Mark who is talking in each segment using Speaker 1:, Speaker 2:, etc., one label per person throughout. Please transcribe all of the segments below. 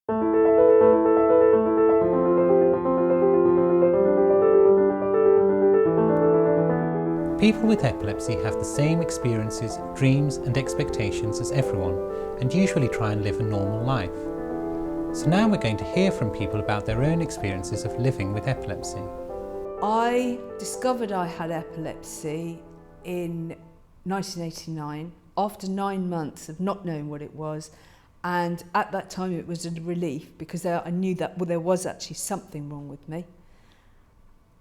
Speaker 1: People with epilepsy have the same experiences, dreams and expectations as everyone, and usually try and live a normal life. So now we're going to hear from people about their own experiences of living with epilepsy.
Speaker 2: I discovered I had epilepsy in 1989 after 9 months of not knowing what it was, and at that time it was a relief because I knew that there was actually something wrong with me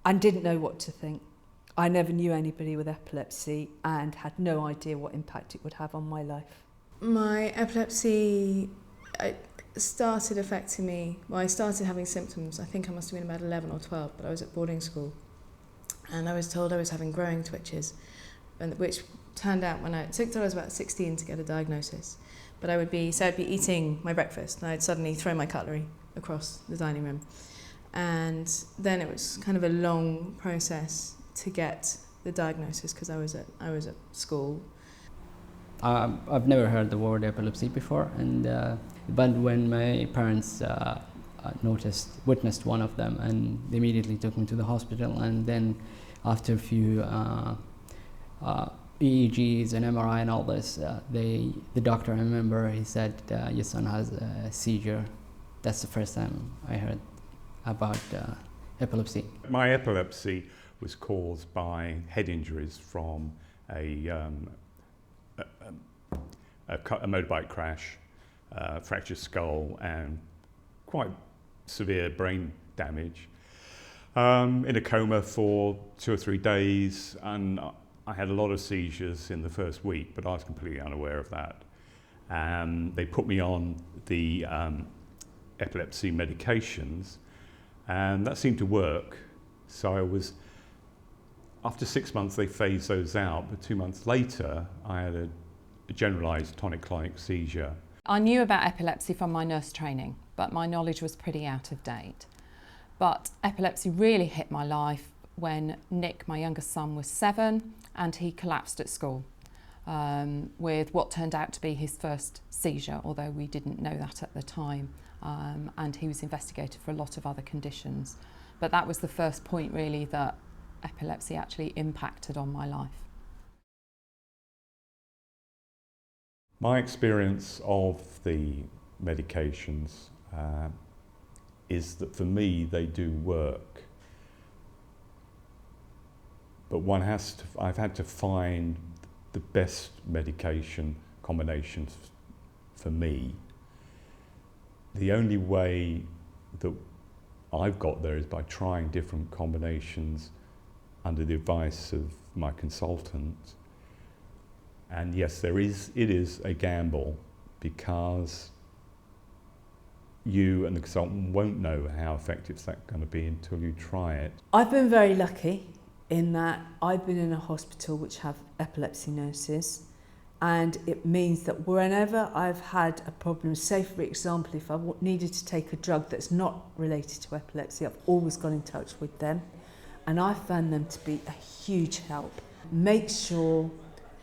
Speaker 2: and didn't know what to think. I never knew anybody with epilepsy and had no idea what impact it would have on my life.
Speaker 3: My epilepsy started affecting me. Well, I started having symptoms, I think I must have been about 11 or 12, but I was at boarding school. And I was told I was having growing twitches, which turned out it took till I was about 16 to get a diagnosis. But I'd be eating my breakfast and I'd suddenly throw my cutlery across the dining room. And then it was kind of a long process to get the diagnosis because I was at school.
Speaker 4: I've never heard the word epilepsy before, but when my parents witnessed one of them, and they immediately took me to the hospital, and then after a few EEGs and MRI and all this, the doctor, I remember, he said, your son has a seizure. That's the first time I heard about epilepsy.
Speaker 5: My epilepsy was caused by head injuries from a motorbike crash, fractured skull and quite severe brain damage. In a coma for 2 or 3 days, and I had a lot of seizures in the first week, but I was completely unaware of that. And they put me on the epilepsy medications, and that seemed to work. So after 6 months they phased those out, but 2 months later I had a generalised tonic-clonic seizure.
Speaker 6: I knew about epilepsy from my nurse training, but my knowledge was pretty out of date. But epilepsy really hit my life when Nick, my youngest son, was 7 and he collapsed at school with what turned out to be his first seizure, although we didn't know that at the time, and he was investigated for a lot of other conditions. But that was the first point really that epilepsy actually impacted on my life.
Speaker 5: My experience of the medications is that for me they do work, but I've had to find the best medication combinations for me. The only way that I've got there is by trying different combinations under the advice of my consultant. And yes, it is a gamble, because you and the consultant won't know how effective that's going to be until you try it.
Speaker 2: I've been very lucky in that I've been in a hospital which have epilepsy nurses, and it means that whenever I've had a problem, say for example if I needed to take a drug that's not related to epilepsy, I've always got in touch with them, and I found them to be a huge help. Make sure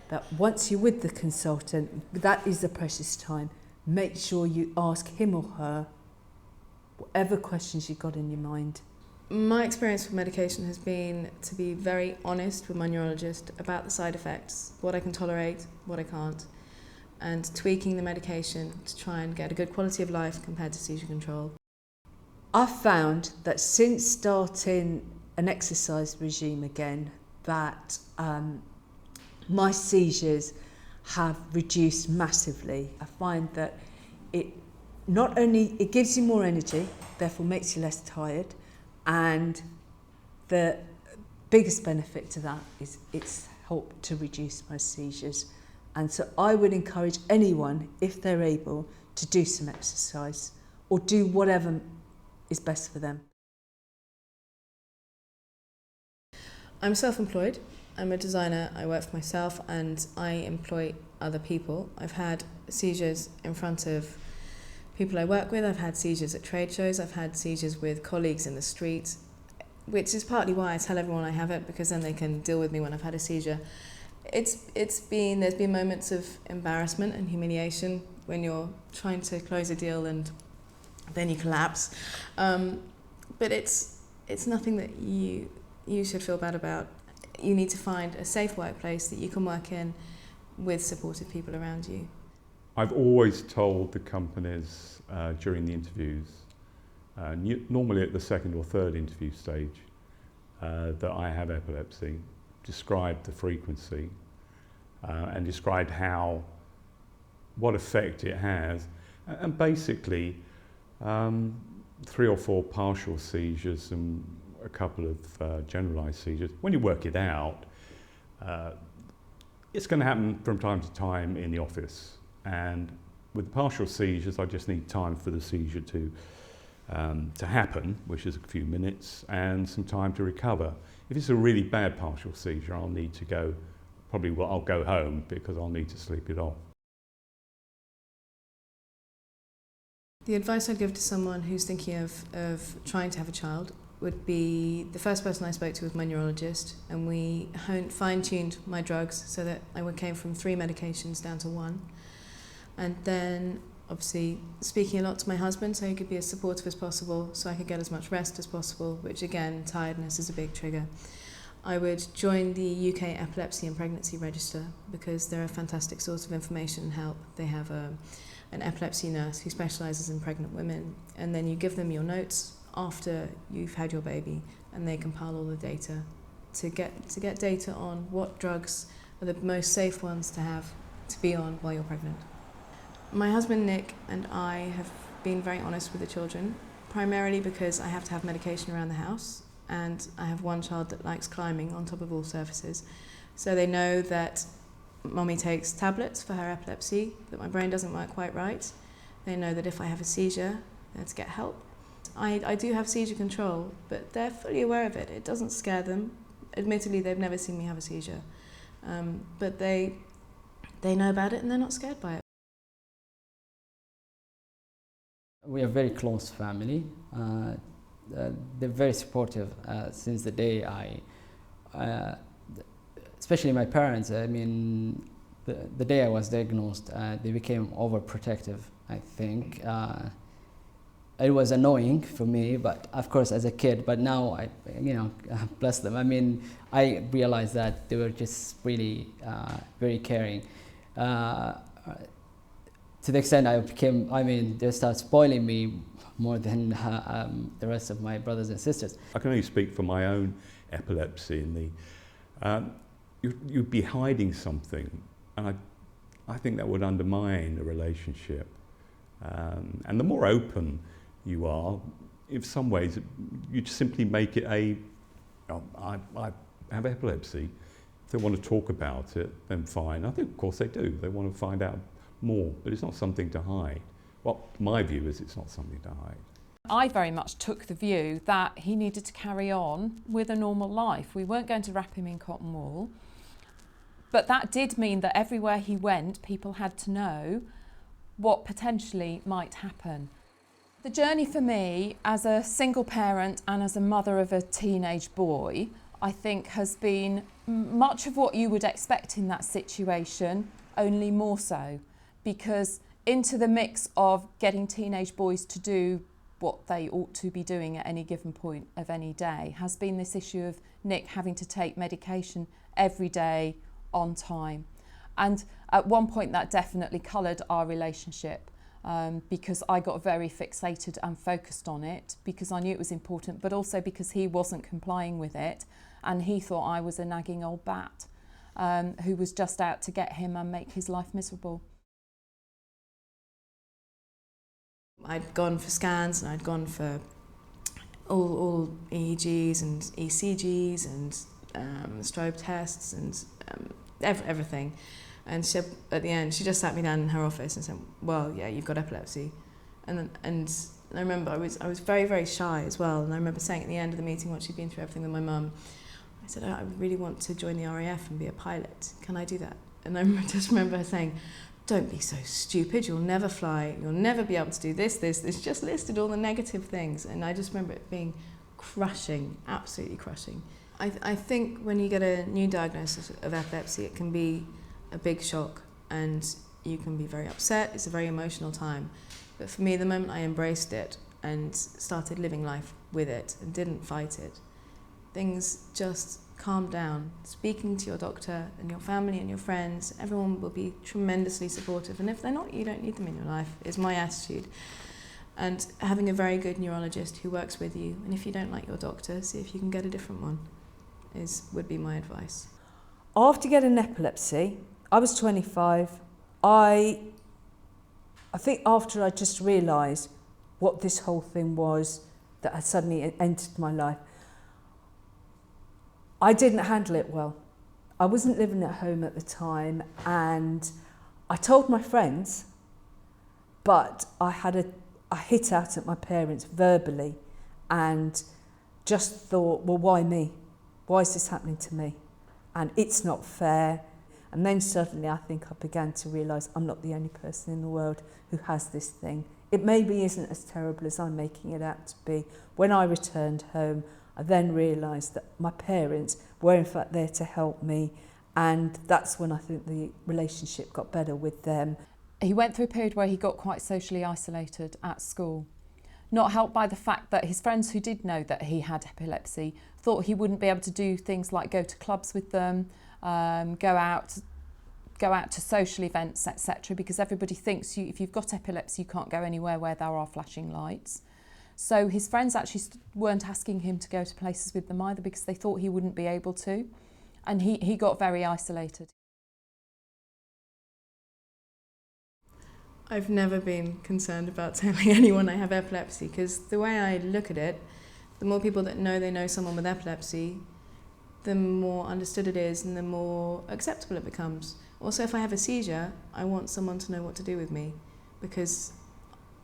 Speaker 2: that once you're with the consultant, that is the precious time, make sure you ask him or her whatever questions you've got in your mind.
Speaker 3: My experience with medication has been to be very honest with my neurologist about the side effects, what I can tolerate, what I can't, and tweaking the medication to try and get a good quality of life compared to seizure control.
Speaker 2: I've found that since starting an exercise regime again, that my seizures have reduced massively. I find that it gives you more energy, therefore makes you less tired, and the biggest benefit to that is it's helped to reduce my seizures. And so I would encourage anyone, if they're able, to do some exercise or do whatever is best for them.
Speaker 3: I'm self-employed. I'm a designer. I work for myself and I employ other people. I've had seizures in front of people I work with. I've had seizures at trade shows. I've had seizures with colleagues in the street, which is partly why I tell everyone I have it, because then they can deal with me when I've had a seizure. There's been moments of embarrassment and humiliation when you're trying to close a deal and then you collapse. But it's nothing that you should feel bad about. You need to find a safe workplace that you can work in with supportive people around you.
Speaker 5: I've always told the companies during the interviews, normally at the second or third interview stage, that I have epilepsy, described the frequency, and described what effect it has, and basically 3 or 4 partial seizures and a couple of generalised seizures. When you work it out, it's going to happen from time to time in the office, and with partial seizures I just need time for the seizure to happen, which is a few minutes, and some time to recover. If it's a really bad partial seizure, I'll need to go, I'll go home because I'll need to sleep it off.
Speaker 3: The advice I'd give to someone who's thinking of trying to have a child would be, the first person I spoke to was my neurologist, and we fine-tuned my drugs so that I came from 3 medications down to 1. And then obviously speaking a lot to my husband so he could be as supportive as possible, so I could get as much rest as possible, which again, tiredness is a big trigger. I would join the UK Epilepsy and Pregnancy Register because they're a fantastic source of information and help. They have an epilepsy nurse who specialises in pregnant women, and then you give them your notes after you've had your baby, and they compile all the data to get data on what drugs are the most safe ones to be on while you're pregnant. My husband Nick and I have been very honest with the children, primarily because I have to have medication around the house, and I have one child that likes climbing on top of all surfaces. So they know that Mommy takes tablets for her epilepsy, that my brain doesn't work quite right. They know that if I have a seizure, they're to get help. I do have seizure control, but they're fully aware of it. It doesn't scare them. Admittedly, they've never seen me have a seizure. But they know about it and they're not scared by it.
Speaker 4: We are a very close family. They're very supportive since the day especially my parents. I mean, the day I was diagnosed, they became overprotective, I think. It was annoying for me, but of course as a kid, but now bless them. I mean, I realized that they were just really very caring. To the extent they start spoiling me more than the rest of my brothers and sisters.
Speaker 5: I can only speak for my own epilepsy. You'd be hiding something, and I think that would undermine a relationship. And the more open you are, in some ways, you just simply make it I have epilepsy. If they want to talk about it, then fine. I think, of course, they do. They want to find out more, but it's not something to hide. Well, my view is it's not something to hide.
Speaker 6: I very much took the view that he needed to carry on with a normal life. We weren't going to wrap him in cotton wool, but that did mean that everywhere he went, people had to know what potentially might happen. The journey for me as a single parent and as a mother of a teenage boy, I think has been much of what you would expect in that situation, only more so, because into the mix of getting teenage boys to do what they ought to be doing at any given point of any day has been this issue of Nick having to take medication every day on time. And at one point that definitely coloured our relationship, because I got very fixated and focused on it because I knew it was important, but also because he wasn't complying with it and he thought I was a nagging old bat who was just out to get him and make his life miserable.
Speaker 3: I'd gone for scans and I'd gone for all EEGs and ECGs and strobe tests and everything. And she, at the end, she just sat me down in her office and said, well, yeah, you've got epilepsy. And I remember I was very, very shy as well. And I remember saying at the end of the meeting, once she'd been through everything with my mum, I said, I really want to join the RAF and be a pilot. Can I do that? And I just remember her saying, don't be so stupid, you'll never fly, you'll never be able to do this. It's just listed all the negative things. And I just remember it being crushing, absolutely crushing. I think when you get a new diagnosis of epilepsy, it can be a big shock, and you can be very upset, it's a very emotional time. But for me, the moment I embraced it and started living life with it and didn't fight it, things just calmed down. Speaking to your doctor and your family and your friends, everyone will be tremendously supportive. And if they're not, you don't need them in your life, is my attitude. And having a very good neurologist who works with you, and if you don't like your doctor, see if you can get a different one, would be my advice.
Speaker 2: After getting epilepsy, I was 25. I think after I just realised what this whole thing was that had suddenly entered my life, I didn't handle it well. I wasn't living at home at the time, and I told my friends, but I hit out at my parents verbally and just thought, well, why me? Why is this happening to me? And it's not fair. And then suddenly I think I began to realise I'm not the only person in the world who has this thing. It maybe isn't as terrible as I'm making it out to be. When I returned home, I then realised that my parents were in fact there to help me, and that's when I think the relationship got better with them.
Speaker 6: He went through a period where he got quite socially isolated at school, not helped by the fact that his friends who did know that he had epilepsy thought he wouldn't be able to do things like go to clubs with them, go out to social events, etc., because everybody thinks if you've got epilepsy you can't go anywhere where there are flashing lights. So his friends actually weren't asking him to go to places with them either because they thought he wouldn't be able to, and he got very isolated.
Speaker 3: I've never been concerned about telling anyone I have epilepsy, because the way I look at it, the more people that know they know someone with epilepsy, the more understood it is and the more acceptable it becomes. Also, if I have a seizure, I want someone to know what to do with me, because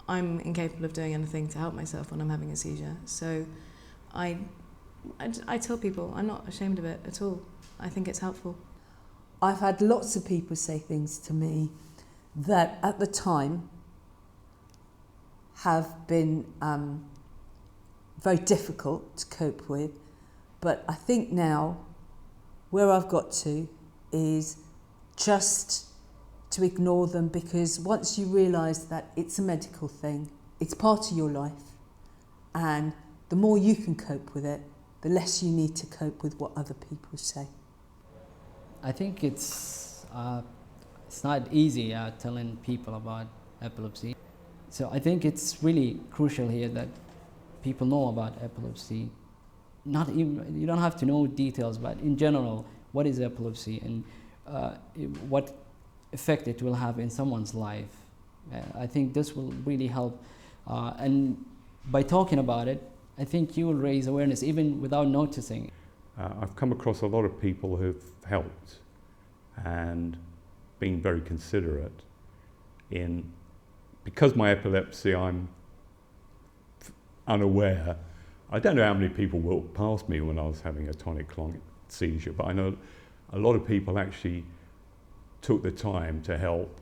Speaker 3: I'm incapable of doing anything to help myself when I'm having a seizure. So I tell people I'm not ashamed of it at all. I think it's helpful.
Speaker 2: I've had lots of people say things to me that at the time have been very difficult to cope with, but I think now where I've got to is just to ignore them, because once you realise that it's a medical thing, it's part of your life, and the more you can cope with it, the less you need to cope with what other people say.
Speaker 4: I think it's not easy telling people about epilepsy. So I think it's really crucial here that people know about epilepsy. You don't have to know details, but in general, what is epilepsy and what effect it will have in someone's life. I think this will really help. And by talking about it, I think you will raise awareness even without noticing.
Speaker 5: I've come across a lot of people who've helped and been very considerate because my epilepsy, I'm unaware. I don't know how many people walked past me when I was having a tonic-clonic seizure, but I know a lot of people actually took the time to help.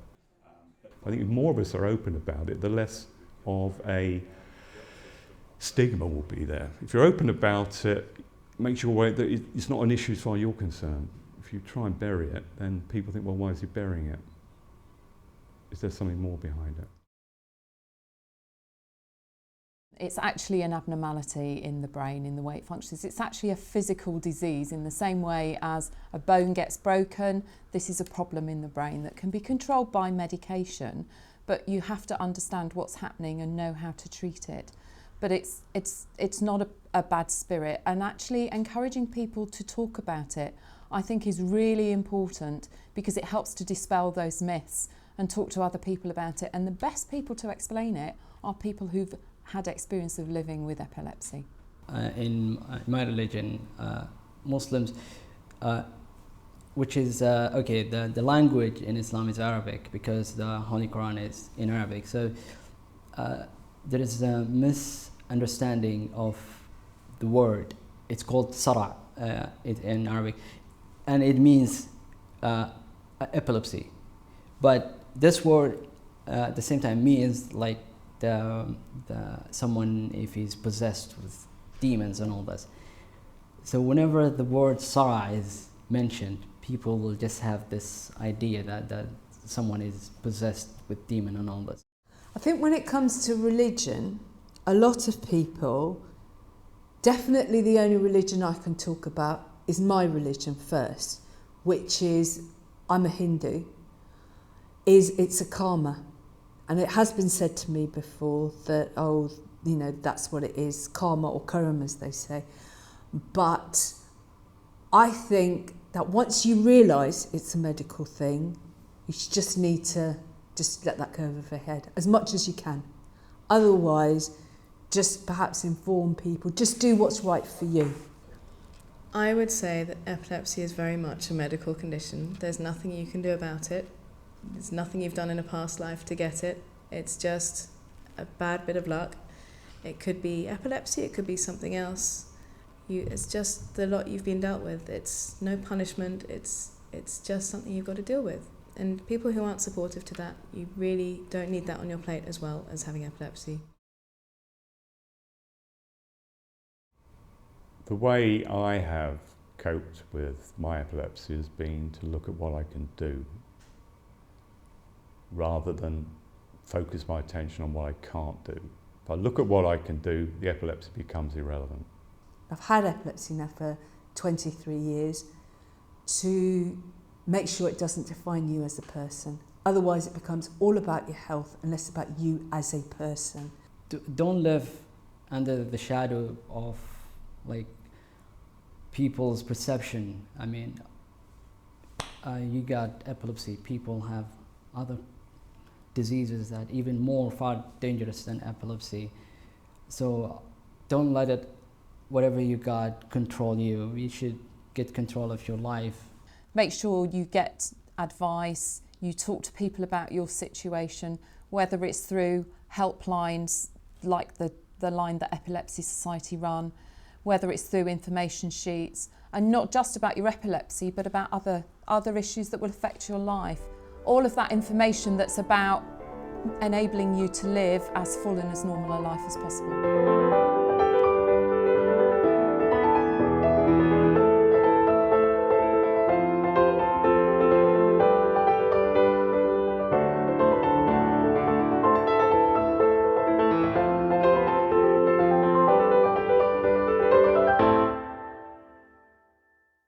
Speaker 5: I think if more of us are open about it, the less of a stigma will be there. If you're open about it, make sure that it's not an issue as far as you're concerned. If you try and bury it, then people think, well, why is he burying it? Is there something more behind it?
Speaker 6: It's actually an abnormality in the brain, in the way it functions. It's actually a physical disease in the same way as a bone gets broken. This is a problem in the brain that can be controlled by medication, but you have to understand what's happening and know how to treat it. But it's not a bad spirit, and actually encouraging people to talk about it, I think, is really important, because it helps to dispel those myths and talk to other people about it. And the best people to explain it are people who've had experience of living with epilepsy.
Speaker 4: In my religion, Muslims, which is, the language in Islam is Arabic, because the Holy Quran is in Arabic. So there is a misunderstanding of the word. It's called sara' in Arabic, and it means epilepsy. But this word at the same time means like someone if he's possessed with demons and all this. So whenever the word sara' is mentioned, people will just have this idea that someone is possessed with demon and all this.
Speaker 2: I think when it comes to religion, a lot of people, definitely the only religion I can talk about is my religion first, which is, I'm a Hindu, it's a karma. And it has been said to me before that, oh, you know, that's what it is, karma or karma as they say. But I think that once you realise it's a medical thing, you just need to just let that go over your head as much as you can. Otherwise, just perhaps inform people, just do what's right for you.
Speaker 3: I would say that epilepsy is very much a medical condition. There's nothing you can do about it. There's nothing you've done in a past life to get it. It's just a bad bit of luck. It could be epilepsy, it could be something else. It's just the lot you've been dealt with. It's no punishment, it's just something you've got to deal with. And people who aren't supportive to that, you really don't need that on your plate as well as having epilepsy.
Speaker 5: The way I have coped with my epilepsy has been to look at what I can do rather than focus my attention on what I can't do. If I look at what I can do, the epilepsy becomes irrelevant.
Speaker 2: I've had epilepsy now for 23 years to make sure it doesn't define you as a person. Otherwise it becomes all about your health and less about you as a person.
Speaker 4: Don't live under the shadow of like people's perception. I mean, you got epilepsy, people have other diseases that even more far dangerous than epilepsy. So don't let it, whatever you got, control you. You should get control of your life.
Speaker 6: Make sure you get advice, you talk to people about your situation, whether it's through helplines like the line that Epilepsy Society run, whether it's through information sheets, and not just about your epilepsy, but about other issues that will affect your life. All of that information that's about enabling you to live as full and as normal a life as possible.